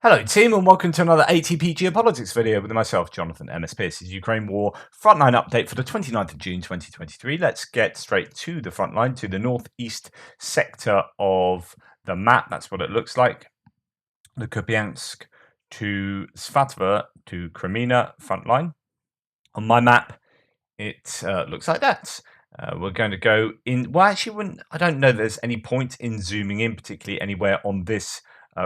Hello team and welcome to another ATP Geopolitics video with myself, Jonathan MS Pearce. Ukraine War Frontline update for the 29th of June 2023. Let's get straight to the front line, to the northeast sector of the map. That's what it looks like. The Kupiansk to Svatva to Kreminna front line. On my map, it looks like that. We're going to go in. Well, actually, I don't know there's any point in zooming in particularly anywhere on this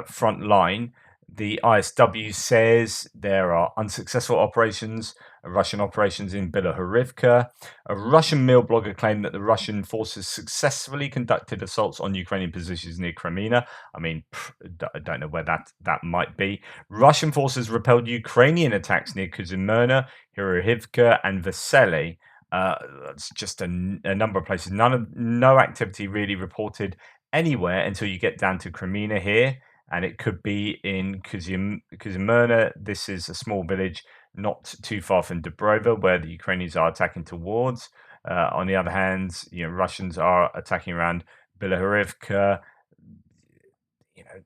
front line. The ISW says there are unsuccessful operations, Russian operations in Bilohorivka. A Russian Mill blogger claimed that the Russian forces successfully conducted assaults on Ukrainian positions near Kreminna. I mean, I don't know where that might be. Russian forces repelled Ukrainian attacks near Kupiansk-Kreminna, Hirohivka, and Vesely. That's just a number of places. No activity really reported anywhere until you get down to Kreminna here. And it could be in Kupiansk-Kreminna. This is a small village not too far from Dubrova, where the Ukrainians are attacking towards. On the other hand, Russians are attacking around Bilohorivka.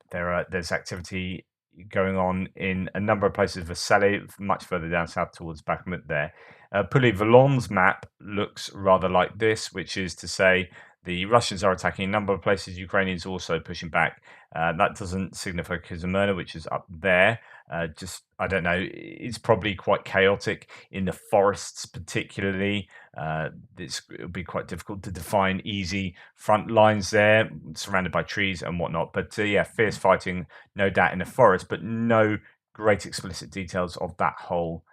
There's activity going on in a number of places. Vesely, much further down south towards Bakhmut there. Pulivolon's map looks rather like this, which is to say the Russians are attacking a number of places. Ukrainians also pushing back. That doesn't signify Kupiansk-Kreminna, which is up there. I don't know. It's probably quite chaotic in the forests, particularly. It'll be quite difficult to define easy front lines there, surrounded by trees and whatnot. But yeah, fierce fighting, no doubt, in the forest, but no great explicit details of that whole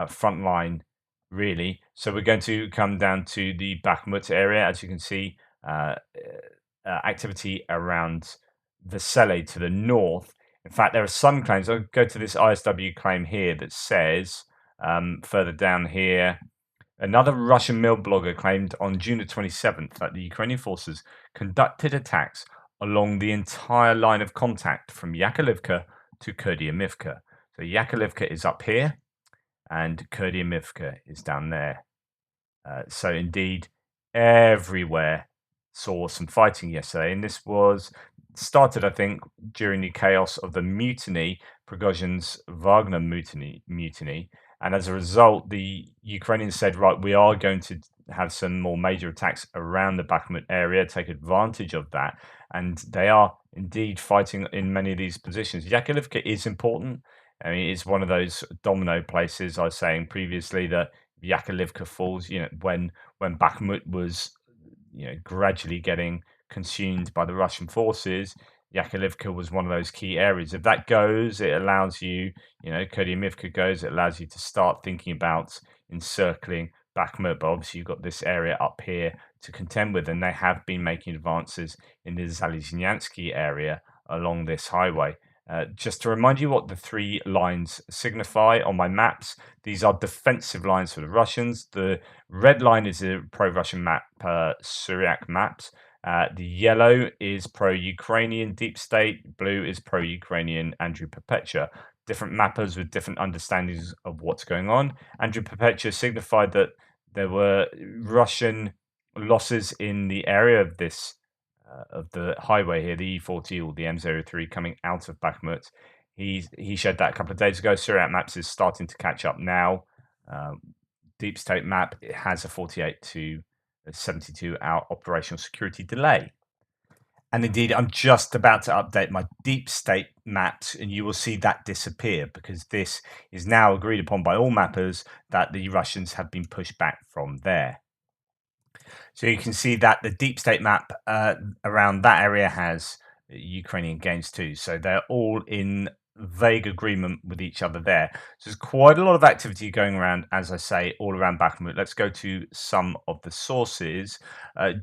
front line, really. So we're going to come down to the Bakhmut area, as you can see. Activity around Vesely to the north. In fact, there are some claims. I'll go to this ISW claim here that says, further down here, another Russian Mill blogger claimed on June the 27th that the Ukrainian forces conducted attacks along the entire line of contact from Yakovlivka to Kupiansk-Kreminna. So Yakovlivka is up here, and Kupiansk-Kreminna is down there. So indeed, everywhere saw some fighting yesterday, and this was started, I think, during the chaos of the mutiny, Prigozhin's Wagner mutiny, and as a result, the Ukrainians said, right, we are going to have some more major attacks around the Bakhmut area, take advantage of that, and they are indeed fighting in many of these positions. Yakovlivka is important. I mean, it's one of those domino places. I was saying previously that Yakovlivka falls, when Bakhmut was gradually getting consumed by the Russian forces, Yakovlivka was one of those key areas. If that goes, it allows you, Kupiansk goes, it allows you to start thinking about encircling Bakhmut. But obviously, you've got this area up here to contend with, and they have been making advances in the Zalizhnyansky area along this highway. Just to remind you what the three lines signify on my maps, these are defensive lines for the Russians. The red line is a pro-Russian map, Syriac maps. The yellow is pro-Ukrainian deep state. Blue is pro-Ukrainian Andrew Perpetua. Different mappers with different understandings of what's going on. Andrew Perpetua signified that there were Russian losses in the area of this of the highway here, the E40 or the M03 coming out of Bakhmut. He shared that a couple of days ago. Syriac Maps is starting to catch up now. Deep State map, it has a 48 to 72 hour operational security delay. And indeed, I'm just about to update my Deep State maps, and you will see that disappear because this is now agreed upon by all mappers that the Russians have been pushed back from there. So you can see that the Deep State map around that area has Ukrainian gains too. So they're all in vague agreement with each other there. So there's quite a lot of activity going around, as I say, all around Bakhmut. Let's go to some of the sources.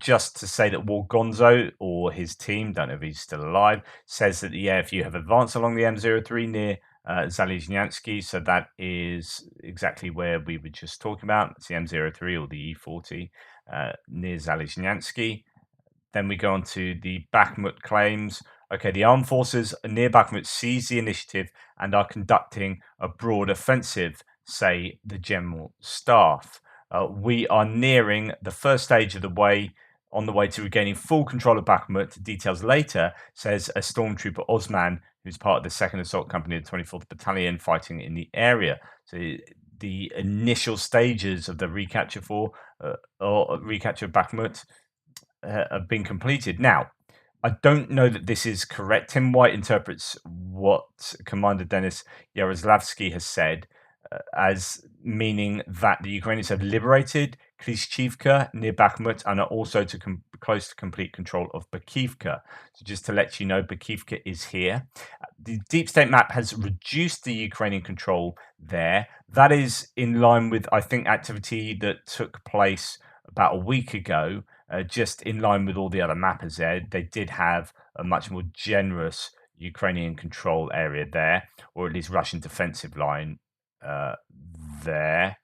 Just to say that Wargonzo or his team, don't know if he's still alive, says that, yeah, if you have advanced along the M03 near Zalizhnyansky, so that is exactly where we were just talking about. It's the M03 or the E40 near Zalizhnyansky. Then we go on to the Bakhmut claims. Okay, the armed forces near Bakhmut seize the initiative and are conducting a broad offensive, say the General Staff. We are nearing the first stage of the way, on the way to regaining full control of Bakhmut. Details later, says a stormtrooper Osman, who's part of the 2nd Assault Company of the 24th Battalion fighting in the area. So the initial stages of the recapture or recapture of Bakhmut have been completed. Now, I don't know that this is correct. Tim White interprets what Commander Denis Yaroslavsky has said as meaning that the Ukrainians have liberated Klishchivka near Bakhmut and are also close to complete control of Bakivka. So just to let you know, Bakivka is here. The deep state map has reduced the Ukrainian control there. That is in line with, I think, activity that took place about a week ago. Just in line with all the other mappers there, they did have a much more generous Ukrainian control area there, or at least Russian defensive line there.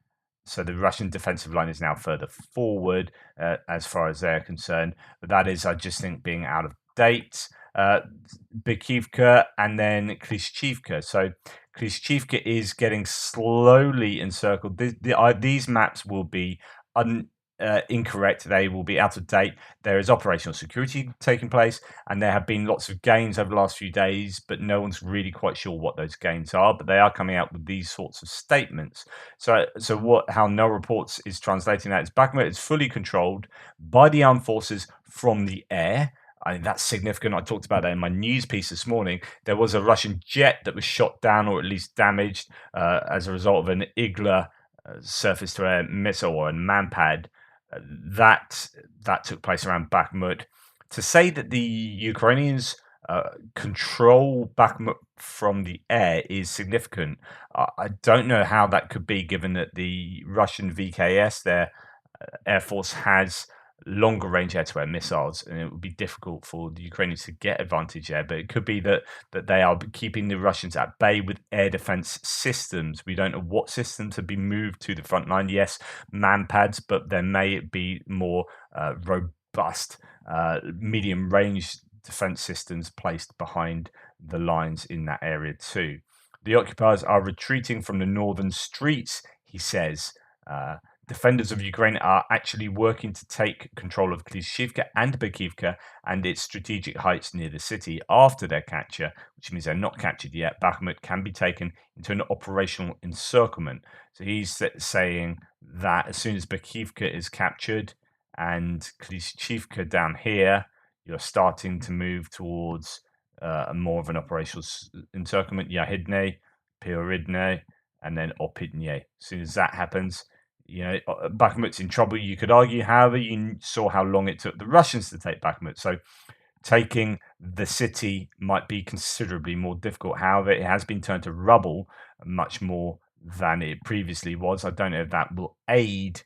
So the Russian defensive line is now further forward as far as they're concerned. But that is, I just think, being out of date. Bakivka and then Klishchivka. So Klishchivka is getting slowly encircled. These maps will be incorrect. They will be out of date. There is operational security taking place, and there have been lots of gains over the last few days, but no one's really quite sure what those gains are. But they are coming out with these sorts of statements. So how No Reports is translating that is Bakhmut is fully controlled by the armed forces from the air. I mean, that's significant. I talked about that in my news piece this morning. There was a Russian jet that was shot down or at least damaged as a result of an Igla surface-to-air missile or a manpad. That took place around Bakhmut. To say that the Ukrainians control Bakhmut from the air is significant. I don't know how that could be, given that the Russian VKS, their Air Force, has longer range air-to-air missiles, and it would be difficult for the Ukrainians to get advantage there. But it could be that they are keeping the Russians at bay with air defense systems. We don't know what systems have been moved to the front line. Yes, manpads, but there may be more robust medium range defense systems placed behind the lines in that area too. The occupiers are retreating from the northern streets, he says. Defenders of Ukraine are actually working to take control of Klishchivka and Bakivka and its strategic heights near the city after their capture, which means they're not captured yet. Bakhmut can be taken into an operational encirclement. So he's saying that as soon as Bakivka is captured and Klishchivka down here, you're starting to move towards more of an operational encirclement. Yahidne, Pioridne, and then Opitne. As soon as that happens, Bakhmut's in trouble, you could argue. However, you saw how long it took the Russians to take Bakhmut. So taking the city might be considerably more difficult. However, it has been turned to rubble much more than it previously was. I don't know if that will aid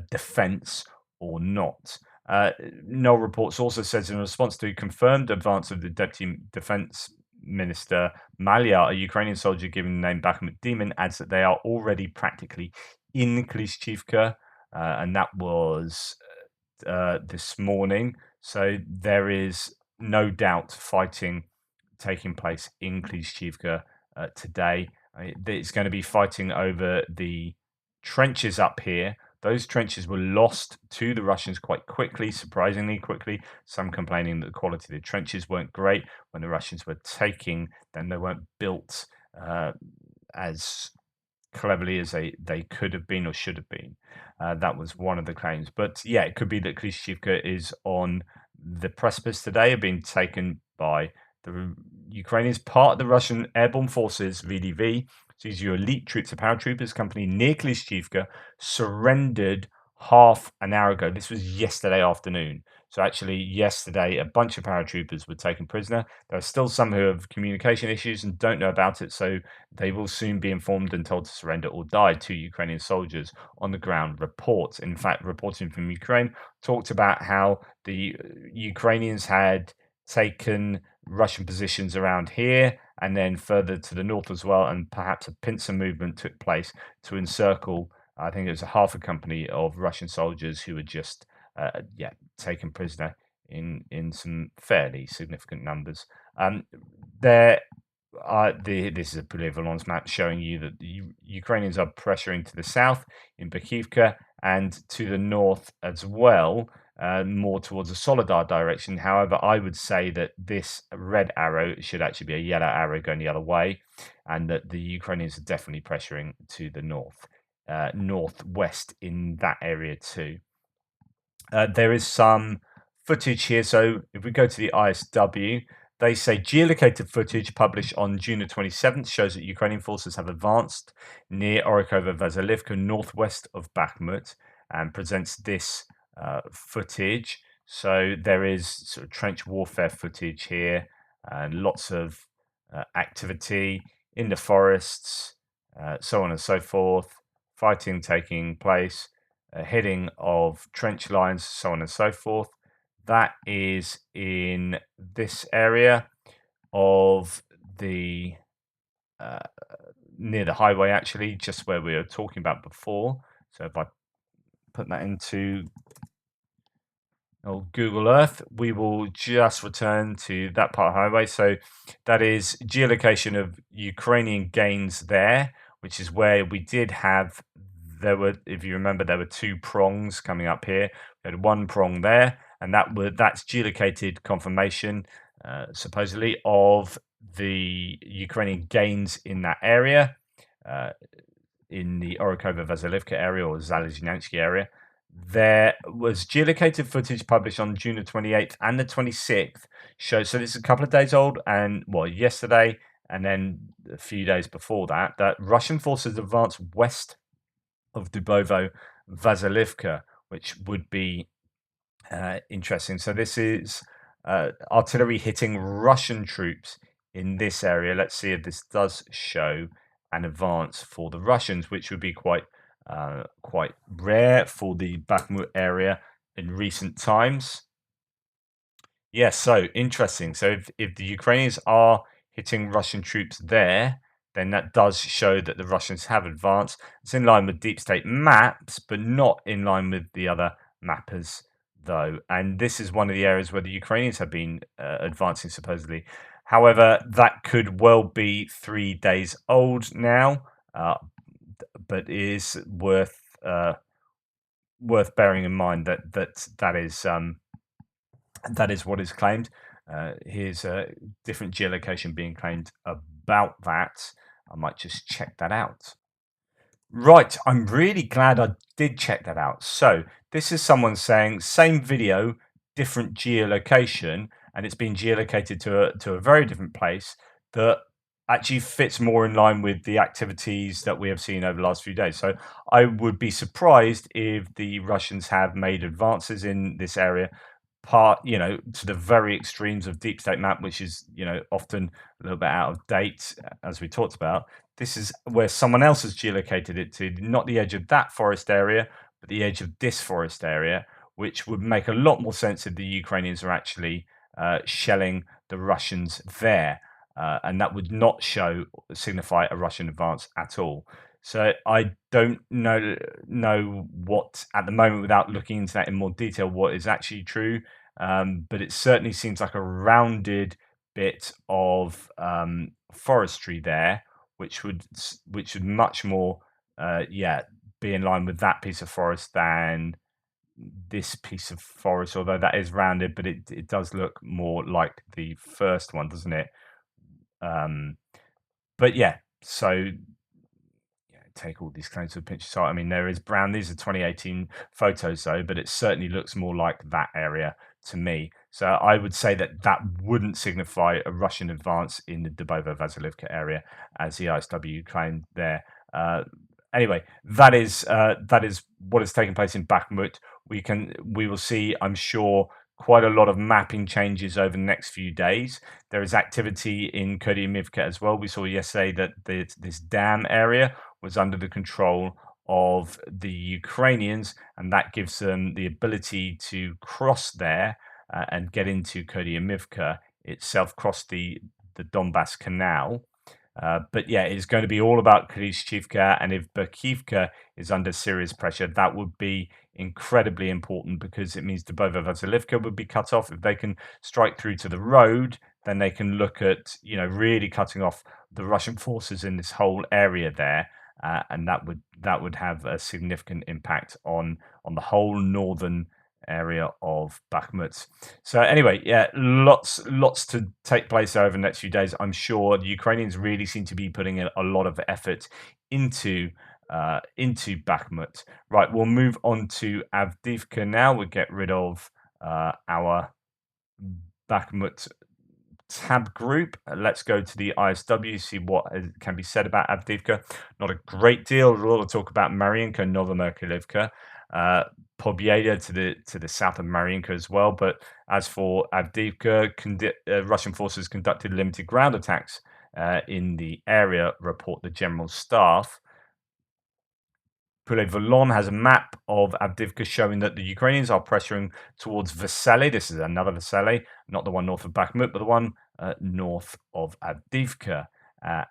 defense or not. No Reports also says, in response to confirmed advance of the Deputy Defense Minister Malia, a Ukrainian soldier given the name Bakhmut Demon, adds that they are already practically in Klishchivka, and that was this morning. So there is no doubt fighting taking place in Klishchivka today. It's going to be fighting over the trenches up here. Those trenches were lost to the Russians quite quickly, surprisingly quickly. Some complaining that the quality of the trenches weren't great when the Russians were taking them. They weren't built as cleverly as they could have been or should have been. That was one of the claims. But yeah, it could be that Klishchivka is on the precipice today of being taken by the Ukrainians, part of the Russian Airborne Forces, VDV. So these are your elite troops, a paratroopers company near Klishchivka, surrendered half an hour ago. This was yesterday afternoon. So actually, yesterday, a bunch of paratroopers were taken prisoner. There are still some who have communication issues and don't know about it, so they will soon be informed and told to surrender or die. 2 Ukrainian soldiers on the ground report. In fact, reporting from Ukraine talked about how the Ukrainians had taken Russian positions around here and then further to the north as well, and perhaps a pincer movement took place to encircle, I think it was a half a company of Russian soldiers who were just taken prisoner in some fairly significant numbers. This is a Polivalon's map showing you that the Ukrainians are pressuring to the south in Bakivka and to the north as well. more towards the Solidar direction. However, I would say that this red arrow should actually be a yellow arrow going the other way, and that the Ukrainians are definitely pressuring to the northwest in that area too. There is some footage here. So if we go to the ISW, they say geolocated footage published on June the 27th shows that Ukrainian forces have advanced near Orikhovo-Vasilivka, northwest of Bakhmut, and presents this footage. So there is sort of trench warfare footage here, and lots of activity in the forests, so on and so forth, fighting taking place, hitting of trench lines, so on and so forth. That is in this area of the near the highway, actually, just where we were talking about before. So if I put that into Google Earth, we will just return to that part of the highway. So that is geolocation of Ukrainian gains there, which is where we did have, if you remember, there were two prongs coming up here. We had one prong there, and that's geolocated confirmation, supposedly, of the Ukrainian gains in that area, in the Orikhovo-Vasilivka area or Zalizhnyansky area. There was geolocated footage published on June the 28th and the 26th. So this is a couple of days old, and yesterday, and then a few days before that, that Russian forces advanced west of Dubovo-Vasilivka, which would be interesting. So this is artillery hitting Russian troops in this area. Let's see if this does show an advance for the Russians, which would be quite rare for the Bakhmut area in recent times. Yes, so interesting. So if the Ukrainians are hitting Russian troops there, then that does show that the Russians have advanced. It's in line with deep state maps, but not in line with the other mappers, though. And this is one of the areas where the Ukrainians have been advancing, supposedly. However, that could well be 3 days old now, but is worth bearing in mind that is what is claimed. Here's a different geolocation being claimed about that. I might just check that out. Right, I'm really glad I did check that out. So this is someone saying same video, different geolocation, and it's been geolocated to a very different place that actually fits more in line with the activities that we have seen over the last few days. So I would be surprised if the Russians have made advances in this area, to the very extremes of deep state map, which is often a little bit out of date, as we talked about. This is where someone else has geolocated it to, not the edge of that forest area, but the edge of this forest area, which would make a lot more sense if the Ukrainians are actually shelling the Russians there. And that would not signify a Russian advance at all. So I don't know what at the moment, without looking into that in more detail, what is actually true. But it certainly seems like a rounded bit of forestry there, which would much more, be in line with that piece of forest than this piece of forest. Although that is rounded, but it does look more like the first one, doesn't it? But yeah, so take all these claims with a pinch of salt. I mean, there is brown. These are 2018 photos, though, but it certainly looks more like that area to me. So I would say that wouldn't signify a Russian advance in the Dubovo-Vasilivka area, as the ISW claimed there. Anyway, that is what is taking place in Bakhmut. We will see, I'm sure, quite a lot of mapping changes over the next few days. There is activity in Kupiansk-Kreminna as well. We saw yesterday that this dam area was under the control of the Ukrainians, and that gives them the ability to cross there and get into Kupiansk itself, cross the Donbass Canal. But yeah, it's going to be all about Klishchivka, and if Berkivka is under serious pressure, that would be incredibly important, because it means Dubovo-Vasilivka would be cut off. If they can strike through to the road, then they can look at really cutting off the Russian forces in this whole area there, and that would have a significant impact on the whole northern area of Bakhmut. So anyway, yeah, lots to take place over the next few days. I'm sure the Ukrainians really seem to be putting in a lot of effort into Bakhmut. Right, we'll move on to Avdiivka now. We'll get rid of our Bakhmut tab group. Let's go to the ISW, see what can be said about Avdiivka. Not a great deal. A lot of talk about Marinka, Novomerkulivka, Pobieda to the south of Marinka as well. But as for Avdiivka, Russian forces conducted limited ground attacks in the area, report the General Staff. Poulet-Volon has a map of Avdiivka showing that the Ukrainians are pressuring towards Vesely. This is another Vesely, not the one north of Bakhmut, but the one north of Avdiivka.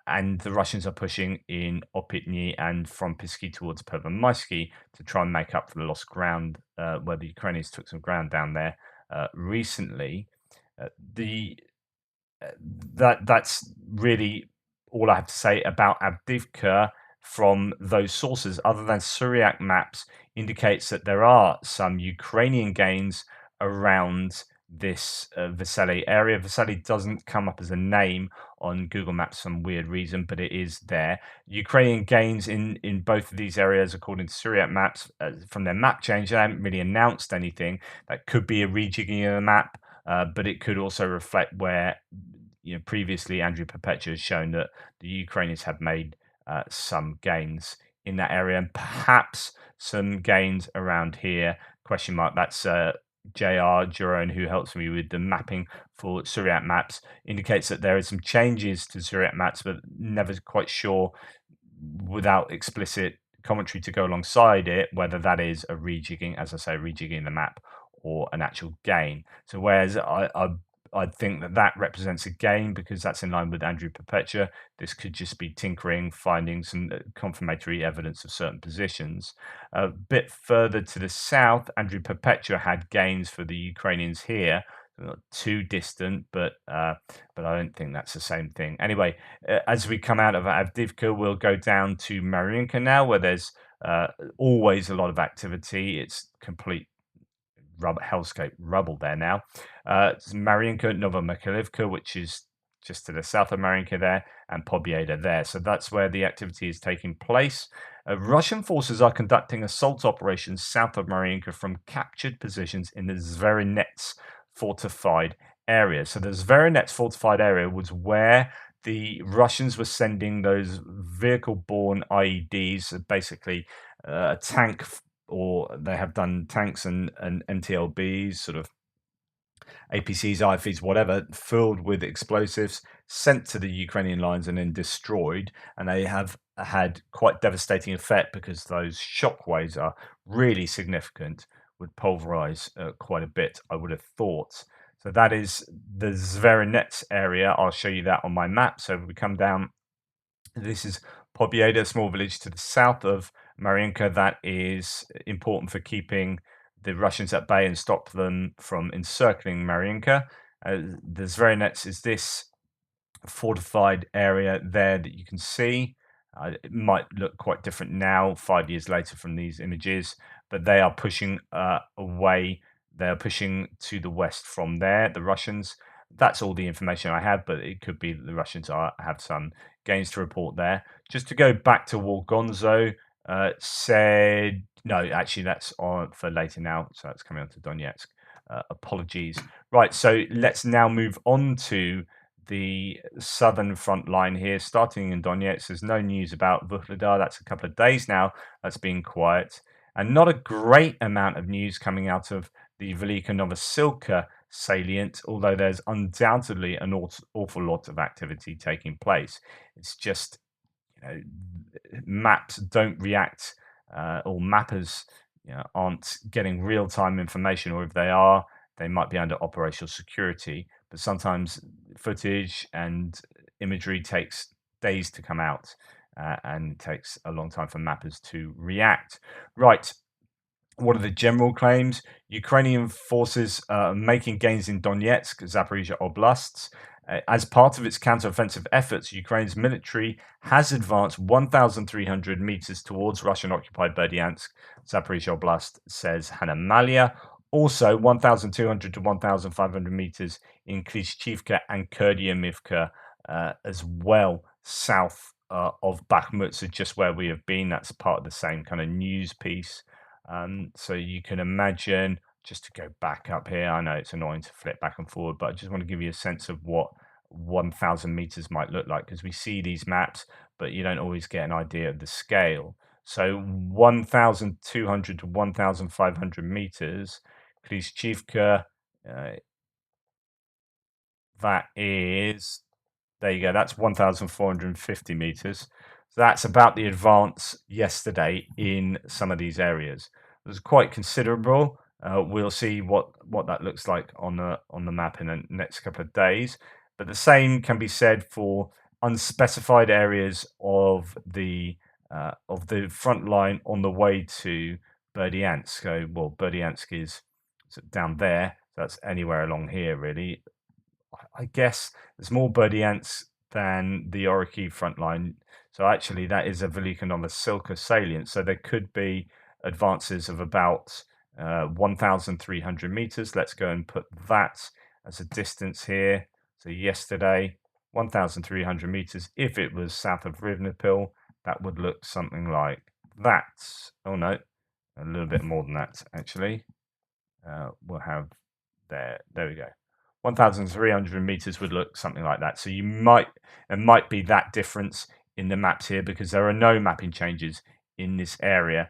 And the Russians are pushing in Opitny and from Pisky towards Pervomaisky to try and make up for the lost ground where the Ukrainians took some ground down there recently. That's really all I have to say about Avdiivka from those sources, other than Syriac maps indicates that there are some Ukrainian gains around this Vesely area. Vesely doesn't come up as a name on Google Maps for some weird reason, but it is there. Ukrainian gains in both of these areas, according to Syriac maps, from their map change. They haven't really announced anything. That could be a rejigging of the map, but it could also reflect where, previously Andrew Perpetua has shown that the Ukrainians have made some gains in that area, and perhaps some gains around here. Question mark. That's JR Jerome, who helps me with the mapping for Syriac maps, indicates that there are some changes to Syriac maps, but never quite sure without explicit commentary to go alongside it whether that is a rejigging, as I say, rejigging the map or an actual gain. So whereas I think that represents a gain because that's in line with Andrew Perpetua. This could just be tinkering, finding some confirmatory evidence of certain positions. A bit further to the south, Andrew Perpetua had gains for the Ukrainians here. Not too distant, but I don't think that's the same thing. Anyway, as we come out of Avdiivka, we'll go down to Marinka now, where there's always a lot of activity. It's complete hellscape rubble there now. Marinka, Novomerkulivka, which is just to the south of Marinka there, and Pobieda there. So that's where the activity is taking place. Russian forces are conducting assault operations south of Marinka from captured positions in the Zverinets fortified area. So the Zverinets fortified area was where the Russians were sending those vehicle-borne IEDs, basically a tank, or they have done tanks and NTLBs, sort of APCs, IFVs, whatever, filled with explosives, sent to the Ukrainian lines and then destroyed. And they have had quite devastating effect because those shockwaves are really significant, would pulverize quite a bit, I would have thought. So that is the Zverinets area. I'll show you that on my map. So if we come down, this is Pobieda, a small village to the south of Marinka that is important for keeping the Russians at bay and stop them from encircling Marinka. The Zverinets is this fortified area there that you can see. It might look quite different now, 5 years later from these images, but they are pushing away. They're pushing to the west from there, the Russians. That's all the information I have, but it could be that the Russians have some gains to report there. Just to go back to Wolgonzo, said no, actually that's on for later now, so that's coming on to Donetsk. Apologies. Right, so let's now move on to the southern front line here, starting in Donetsk. There's no news about Vuhledar. That's a couple of days now. That's been quiet, and not a great amount of news coming out of the Velika Novosilka salient, although there's undoubtedly an awful lot of activity taking place. It's just, maps don't react, or mappers aren't getting real-time information, or if they are, they might be under operational security. But sometimes footage and imagery takes days to come out, and takes a long time for mappers to react. Right. What are the general claims? Ukrainian forces are making gains in Donetsk, Zaporizhia Oblasts. As part of its counteroffensive efforts, Ukraine's military has advanced 1,300 meters towards Russian-occupied Berdyansk, Zaporizhia Oblast, says Hanna Malia. Also, 1,200 to 1,500 meters in Klishchivka and Kurdyamivka as well, south of Bakhmut, so just where we have been. That's part of the same kind of news piece. So you can imagine, just to go back up here, I know it's annoying to flip back and forward, but I just want to give you a sense of what 1,000 meters might look like, because we see these maps, but you don't always get an idea of the scale. So 1,200 to 1,500 meters, Klishchivka, uh, that is, there you go, that's 1,450 meters. So that's about the advance yesterday in some of these areas. It was quite considerable. We'll see what that looks like on the map in the next couple of days. But the same can be said for unspecified areas of the front line on the way to Berdyansk. So, well, Berdyansk is down there. So that's anywhere along here, really. I guess there's more Berdyansk than the Oriki front line. So actually, that is a Velika Novosilka salient. So there could be advances of about 1,300 meters. Let's go and put that as a distance here. So yesterday, 1,300 meters. If it was south of Rivnepil, that would look something like that. Oh no, a little bit more than that actually. We'll have there we go. 1,300 meters would look something like that. So there might be that difference in the maps here, because there are no mapping changes in this area.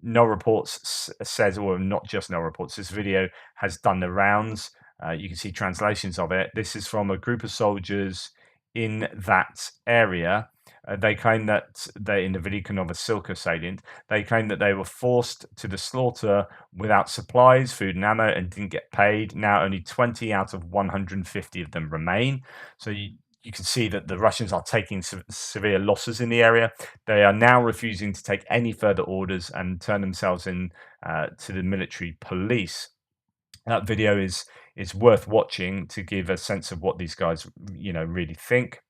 No reports says, or not just no reports, this video has done the rounds. You can see translations of it. This is from a group of soldiers in that area. They claim that they, in the Velika Novosilka salient, they claim that they were forced to the slaughter without supplies, food and ammo, and didn't get paid. Now only 20 out of 150 of them remain. So you can see that the Russians are taking severe losses in the area. They are now refusing to take any further orders and turn themselves in to the military police. That video is worth watching to give a sense of what these guys, really think.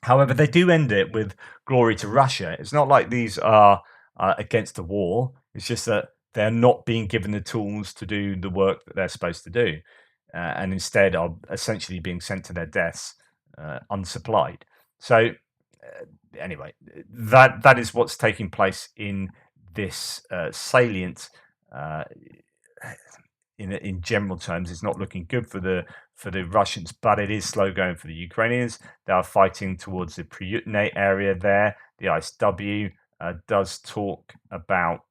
However, they do end it with glory to Russia. It's not like these are against the war. It's just that they're not being given the tools to do the work that they're supposed to do, and instead are essentially being sent to their deaths unsupplied. So, anyway, that is what's taking place in this salient. Uh, in general terms, it's not looking good for the Russians, but it is slow going for the Ukrainians. They are fighting towards the Priutne area there. The ISW does talk about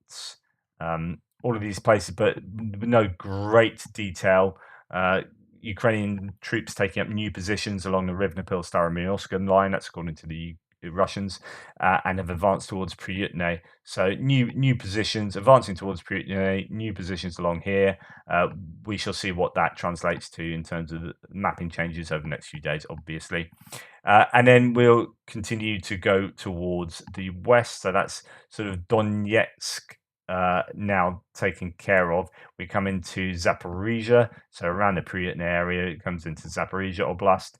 all of these places, but no great detail. Ukrainian troops taking up new positions along the Rivnepil-Staromyorsk line. That's according to the Russians, and have advanced towards Priutne. So new positions, advancing towards Priutne, new positions along here. We shall see what that translates to in terms of the mapping changes over the next few days, obviously. And then we'll continue to go towards the west. So that's sort of Donetsk now taken care of. We come into Zaporizhia, so around the Priutne area, it comes into Zaporizhia Oblast,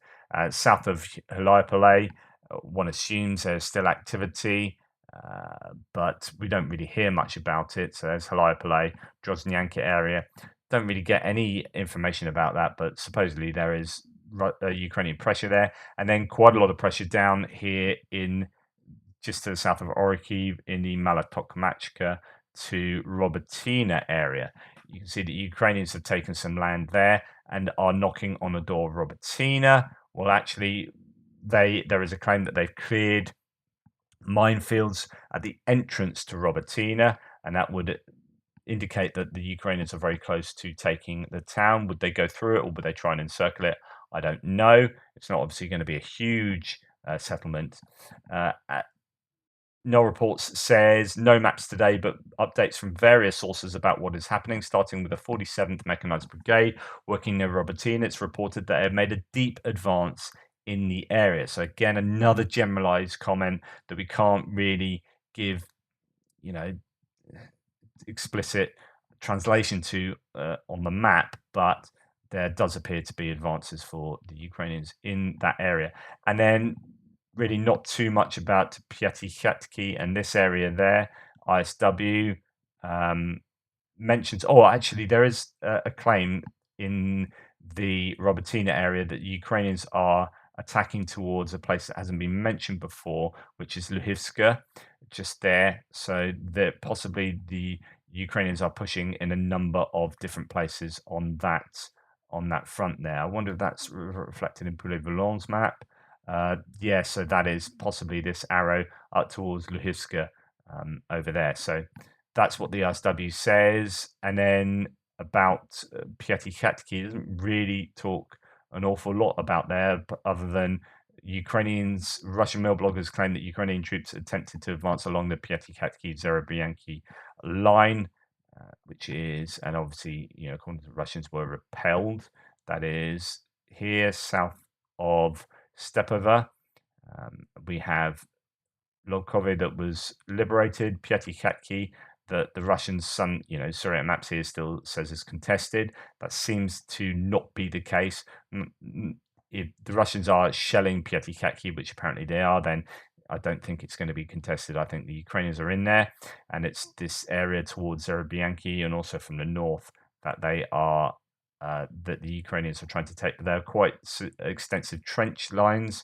south of Hyliopole. One assumes there's still activity, but we don't really hear much about it. So there's Hyliopole, Droznyanka area. Don't really get any information about that, but supposedly there is Ukrainian pressure there, and then quite a lot of pressure down here in just to the south of Orikhiv in the Malatokmachka to Robotyne area. You can see that Ukrainians have taken some land there and are knocking on the door of Robotyne. Well, actually, there is a claim that they've cleared minefields at the entrance to Robotyne, and that would indicate that the Ukrainians are very close to taking the town. Would they go through it, or would they try and encircle it? I don't know. It's not obviously going to be a huge settlement. No reports says no maps today, but updates from various sources about what is happening, starting with the 47th Mechanized Brigade working near Robotyne. It's reported that they have made a deep advance in the area. So again, another generalized comment that we can't really give, explicit translation to on the map, but there does appear to be advances for the Ukrainians in that area. And then really not too much about Piatychatki and this area there, ISW. mentions. Oh, actually, there is a claim in the Robotina area that Ukrainians are attacking towards a place that hasn't been mentioned before, which is Lhivska, just there. So that possibly the Ukrainians are pushing in a number of different places on that front there. I wonder if that's reflected in Poulet-Volant's map. Yeah, so that is possibly this arrow up towards Lhivska over there. So that's what the RSW says. And then about Piatikhatki, doesn't really talk an awful lot about there, other than Ukrainians, Russian mail bloggers claim that Ukrainian troops attempted to advance along the Piatikhatki-Zerebryanki line, which is, and obviously, according to the Russians, were repelled. That is here south of Stepova. We have Lobkove that was liberated, Piatikhatki that the Russians, Soviet maps here still says is contested. That seems to not be the case. If the Russians are shelling Piatikhatki, which apparently they are, then I don't think it's going to be contested. I think the Ukrainians are in there, and it's this area towards Zerebryanki and also from the north that they are that the Ukrainians are trying to take. But there are quite extensive trench lines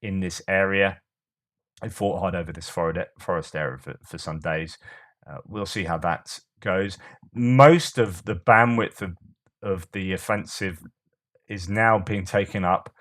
in this area. I fought hard over this forest area for some days. We'll see how that goes. Most of the bandwidth of the offensive is now being taken up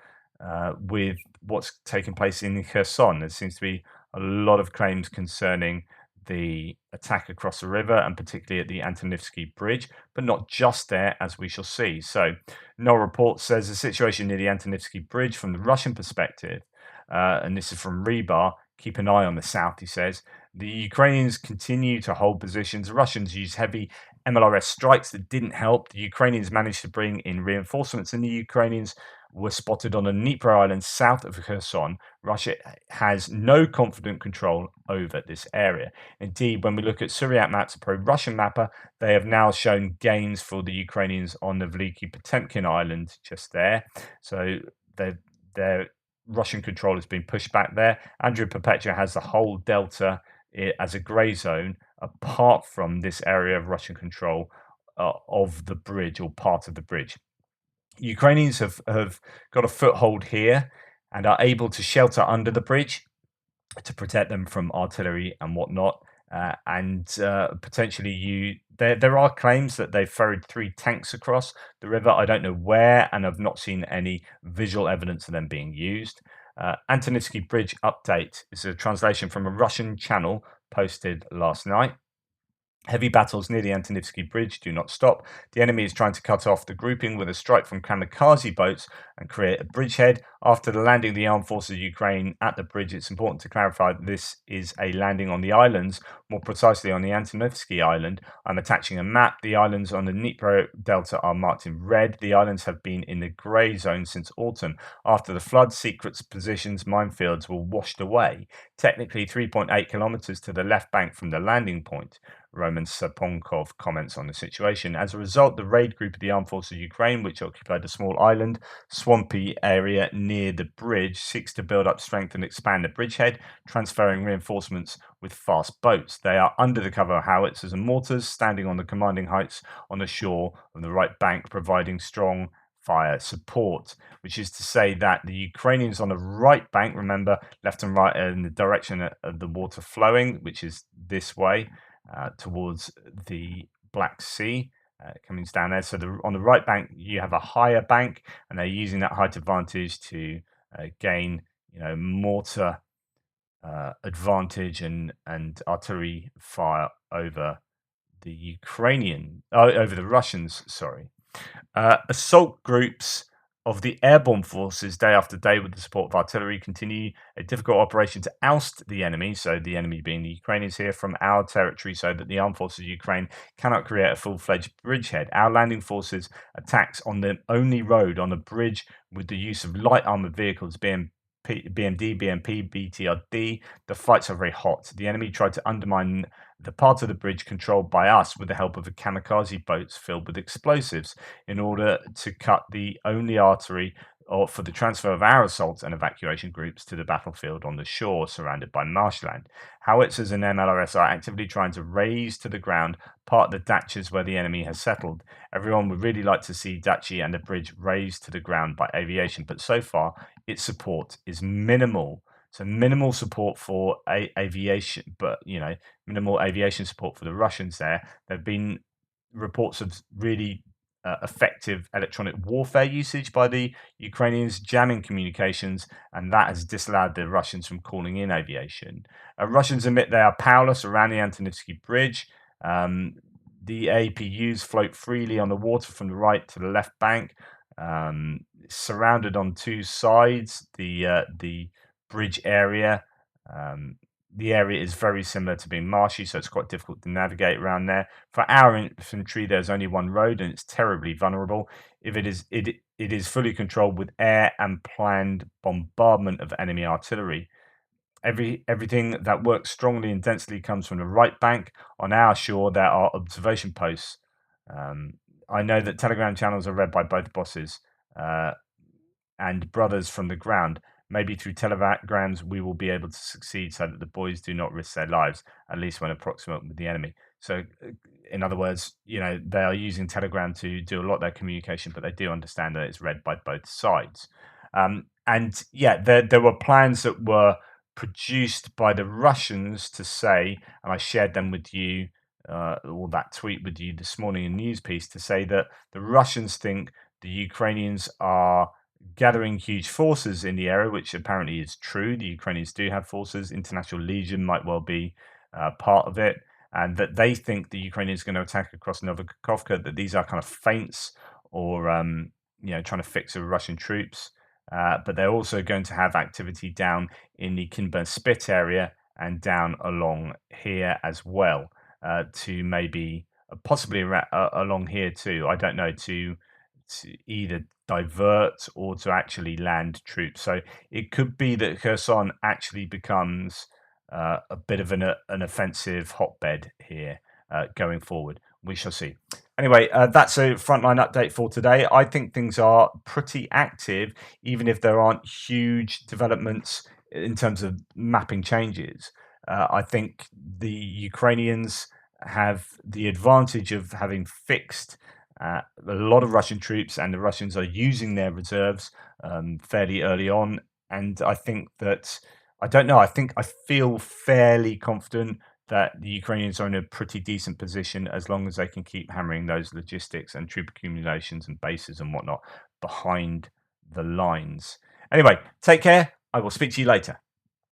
with what's taking place in Kherson. There seems to be a lot of claims concerning the attack across the river and particularly at the Antonivsky Bridge, but not just there, as we shall see. So, no report says the situation near the Antonivsky Bridge from the Russian perspective, and this is from Rebar. Keep an eye on the south, he says. The Ukrainians continue to hold positions. The Russians use heavy MLRS strikes that didn't help. The Ukrainians managed to bring in reinforcements, and the Ukrainians were spotted on a Dnieper island south of Kherson. Russia has no confident control over this area. Indeed, when we look at Suryat maps, a pro-Russian mapper, they have now shown gains for the Ukrainians on the Veliki Potemkin island just there. So their Russian control has been pushed back there. Andrew Perpetua has the whole delta as a grey zone, apart from this area of Russian control of the bridge or part of the bridge. Ukrainians have got a foothold here and are able to shelter under the bridge to protect them from artillery and whatnot. And potentially there are claims that they've ferried 3 tanks across the river. I don't know where, and I've not seen any visual evidence of them being used. Antonivsky Bridge update is a translation from a Russian channel posted last night. Heavy battles near the Antonivsky Bridge do not stop. The enemy is trying to cut off the grouping with a strike from kamikaze boats and create a bridgehead. After the landing of the armed forces of Ukraine at the bridge, it's important to clarify that this is a landing on the islands, more precisely on the Antonivsky Island. I'm attaching a map. The islands on the Dnieper Delta are marked in red. The islands have been in the grey zone since autumn. After the flood, secret positions, minefields were washed away. Technically 3.8 kilometers to the left bank from the landing point. Roman Saponkov comments on the situation. As a result, the raid group of the Armed Forces of Ukraine, which occupied a small island, swampy area near the bridge, seeks to build up strength and expand the bridgehead, transferring reinforcements with fast boats. They are under the cover of howitzers and mortars, standing on the commanding heights on the shore of the right bank, providing strong fire support, which is to say that the Ukrainians on the right bank, remember, left and right in the direction of the water flowing, which is this way, towards the Black Sea, coming down there. So on the right bank, you have a higher bank, and they're using that height advantage to gain, mortar advantage and artillery fire over the over the Russians. Sorry, assault groups of the airborne forces day after day with the support of artillery continue a difficult operation to oust the enemy, so the enemy being the Ukrainians here, from our territory so that the armed forces of Ukraine cannot create a full-fledged bridgehead. Our landing forces attacks on the only road on a bridge with the use of light armored vehicles, BMD, BMP, BTRD. The fights are very hot. The enemy tried to undermine the part of the bridge controlled by us with the help of kamikaze boats filled with explosives in order to cut the only artery or for the transfer of our assault and evacuation groups to the battlefield on the shore surrounded by marshland. Howitzers and MLRS are actively trying to raze to the ground part of the datches where the enemy has settled. Everyone would really like to see Dachi and the bridge razed to the ground by aviation, but so far its support is minimal. So minimal support for aviation, but minimal aviation support for the Russians there. There have been reports of really effective electronic warfare usage by the Ukrainians, jamming communications, and that has disallowed the Russians from calling in aviation. Russians admit they are powerless around the Antonivsky Bridge. The APUs float freely on the water from the right to the left bank, surrounded on two sides. The bridge area. The area is very similar to being marshy, so it's quite difficult to navigate around there. For our infantry, there's only one road, and it's terribly vulnerable. If it is fully controlled with air and planned bombardment of enemy artillery. Everything that works strongly and densely comes from the right bank. On our shore, there are observation posts. I know that Telegram channels are read by both bosses and brothers from the ground. Maybe through telegrams we will be able to succeed so that the boys do not risk their lives, at least when approximate with the enemy. So, in other words, they are using Telegram to do a lot of their communication, but they do understand that it's read by both sides. And yeah, there were plans that were produced by the Russians to say, and I shared them with you, or that tweet with you this morning in news piece, to say that the Russians think the Ukrainians are gathering huge forces in the area, which apparently is true. The Ukrainians do have forces. International Legion might well be part of it, and that they think the Ukrainians are going to attack across Novikhovka, that these are kind of feints or trying to fix the Russian troops. But they're also going to have activity down in the Kinburn Spit area and down along here as well, to maybe possibly along here too. I don't know, to either divert or to actually land troops. So it could be that Kherson actually becomes a bit of an offensive hotbed here going forward. We shall see. Anyway, that's a frontline update for today. I think things are pretty active, even if there aren't huge developments in terms of mapping changes. I think the Ukrainians have the advantage of having fixed a lot of Russian troops, and the Russians are using their reserves fairly early on. And I think that, I don't know, I feel fairly confident that the Ukrainians are in a pretty decent position as long as they can keep hammering those logistics and troop accumulations and bases and whatnot behind the lines. Anyway, take care. I will speak to you later.